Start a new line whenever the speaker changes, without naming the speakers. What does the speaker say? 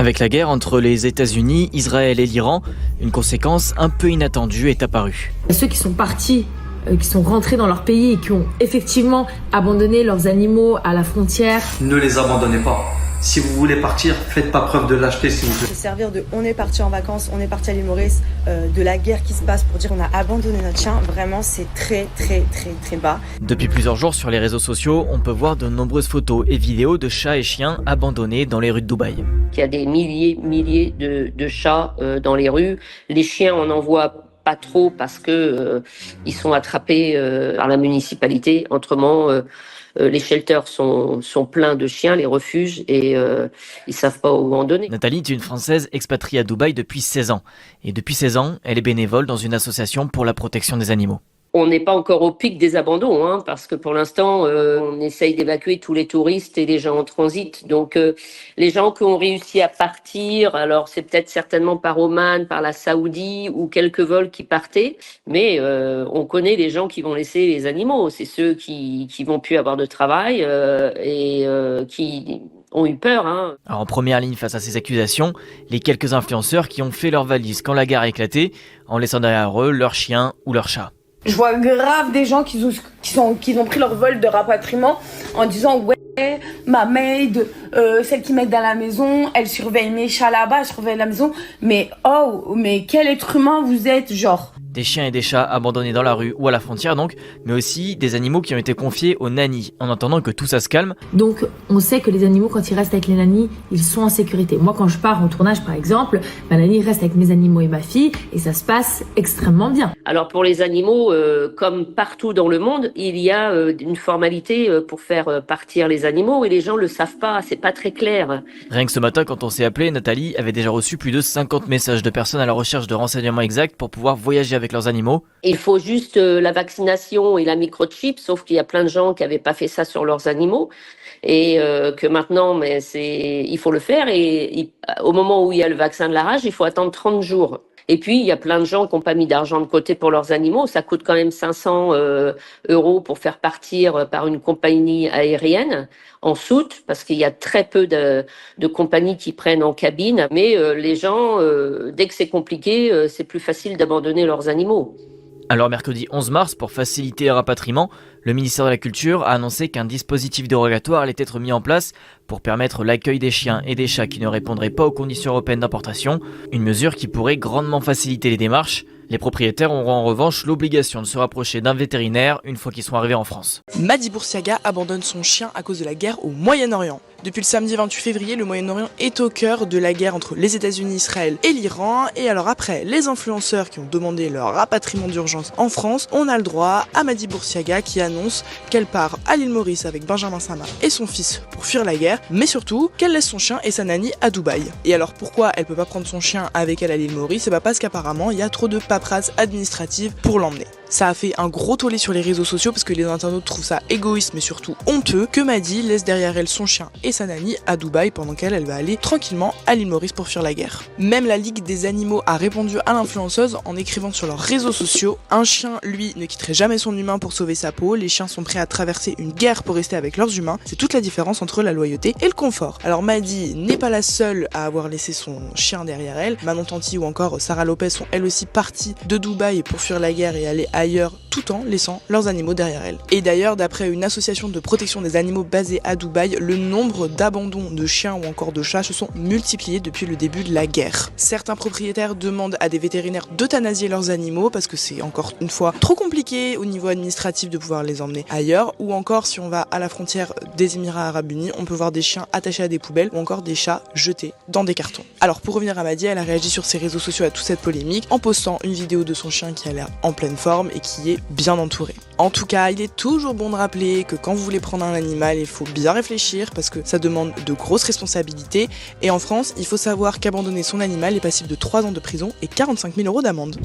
Avec la guerre entre les États-Unis, Israël et l'Iran, une conséquence un peu inattendue est apparue.
Ceux qui sont partis, qui sont rentrés dans leur pays et qui ont effectivement abandonné leurs animaux à la frontière.
Ne les abandonnez pas. Si vous voulez partir, faites pas preuve de lâcheté s'il vous plaît.
Se servir de on est parti en vacances, on est parti à l'île Maurice, de la guerre qui se passe pour dire qu'on a abandonné notre chien, vraiment c'est très bas.
Depuis plusieurs jours sur les réseaux sociaux, on peut voir de nombreuses photos et vidéos de chats et chiens abandonnés dans les rues de Dubaï.
Il y a des milliers de chats dans les rues. Les chiens, on n'en voit pas trop parce que ils sont attrapés par la municipalité. Autrement, les shelters sont pleins de chiens, les refuges, et ils savent pas où en donner.
Nathalie est une Française expatriée à Dubaï depuis 16 ans. Et depuis 16 ans, elle est bénévole dans une association pour la protection des animaux.
On n'est pas encore au pic des abandons, parce que pour l'instant, on essaye d'évacuer tous les touristes et les gens en transit. Donc, les gens qui ont réussi à partir, alors c'est peut-être certainement par Oman, par la Saoudie ou quelques vols qui partaient, mais on connaît les gens qui vont laisser les animaux. C'est ceux qui vont plus avoir de travail et qui ont eu peur.
Alors en première ligne face à ces accusations, les quelques influenceurs qui ont fait leur valise quand la guerre a éclaté, en laissant derrière eux leurs chiens ou leurs chats.
Je vois grave des gens qui ont pris leur vol de rapatriement en disant ouais, ma maid, celle qui m'aide à la maison, elle surveille mes chats là-bas, elle surveille la maison. Mais oh, mais quel être humain vous êtes, genre.
Des chiens et des chats abandonnés dans la rue ou à la frontière donc, mais aussi des animaux qui ont été confiés aux nannies en attendant que tout ça se calme.
Donc on sait que les animaux, quand ils restent avec les nannies, ils sont en sécurité. Moi quand je pars en tournage par exemple, ma nanny reste avec mes animaux et ma fille et ça se passe extrêmement bien.
Alors pour les animaux, comme partout dans le monde, il y a une formalité pour faire partir les animaux et les gens le savent pas, c'est pas très clair.
Rien que ce matin quand on s'est appelé, Nathalie avait déjà reçu plus de 50 messages de personnes à la recherche de renseignements exacts pour pouvoir voyager avec leurs animaux.
Il faut juste la vaccination et la microchip, sauf qu'il y a plein de gens qui n'avaient pas fait ça sur leurs animaux et que maintenant il faut le faire et au moment où il y a le vaccin de la rage, il faut attendre 30 jours. Et puis, il y a plein de gens qui n'ont pas mis d'argent de côté pour leurs animaux. Ça coûte quand même 500 € pour faire partir par une compagnie aérienne en soute, parce qu'il y a très peu de compagnies qui prennent en cabine. Mais les gens, dès que c'est compliqué, c'est plus facile d'abandonner leurs animaux.
Alors mercredi 11 mars, pour faciliter le rapatriement, le ministère de la Culture a annoncé qu'un dispositif dérogatoire allait être mis en place pour permettre l'accueil des chiens et des chats qui ne répondraient pas aux conditions européennes d'importation, une mesure qui pourrait grandement faciliter les démarches. Les propriétaires auront en revanche l'obligation de se rapprocher d'un vétérinaire une fois qu'ils sont arrivés en France.
Mady Boursiaga abandonne son chien à cause de la guerre au Moyen-Orient. Depuis le samedi 28 février, le Moyen-Orient est au cœur de la guerre entre les États-Unis, Israël et l'Iran. Et alors après les influenceurs qui ont demandé leur rapatriement d'urgence en France, on a le droit à Mady Boursiaga qui annonce qu'elle part à l'île Maurice avec Benjamin Sama et son fils pour fuir la guerre, mais surtout qu'elle laisse son chien et sa nanny à Dubaï. Et alors pourquoi elle peut pas prendre son chien avec elle à l'île Maurice? C'est parce qu'apparemment il y a trop de paperasse administrative pour l'emmener. Ça a fait un gros tollé sur les réseaux sociaux parce que les internautes trouvent ça égoïste mais surtout honteux que Mady laisse derrière elle son chien et sa nanny à Dubaï pendant qu'elle va aller tranquillement à l'île Maurice pour fuir la guerre. Même la Ligue des animaux a répondu à l'influenceuse en écrivant sur leurs réseaux sociaux: un chien, lui, ne quitterait jamais son humain pour sauver sa peau, les chiens sont prêts à traverser une guerre pour rester avec leurs humains, c'est toute la différence entre la loyauté et le confort. Alors Mady n'est pas la seule à avoir laissé son chien derrière elle, Manon Tanti ou encore Sarah Lopez sont elles aussi parties de Dubaï pour fuir la guerre et aller ailleurs tout en laissant leurs animaux derrière elles. Et d'ailleurs, d'après une association de protection des animaux basée à Dubaï, le nombre d'abandons de chiens ou encore de chats se sont multipliés depuis le début de la guerre. Certains propriétaires demandent à des vétérinaires d'euthanasier leurs animaux parce que c'est encore une fois trop compliqué au niveau administratif de pouvoir les emmener ailleurs, ou encore si on va à la frontière des Émirats Arabes Unis, on peut voir des chiens attachés à des poubelles ou encore des chats jetés dans des cartons. Alors pour revenir à Mady, elle a réagi sur ses réseaux sociaux à toute cette polémique en postant une vidéo de son chien qui a l'air en pleine forme et qui est bien entouré. En tout cas, il est toujours bon de rappeler que quand vous voulez prendre un animal, il faut bien réfléchir parce que ça demande de grosses responsabilités. Et en France, il faut savoir qu'abandonner son animal est passible de 3 ans de prison et 45 000 € d'amende.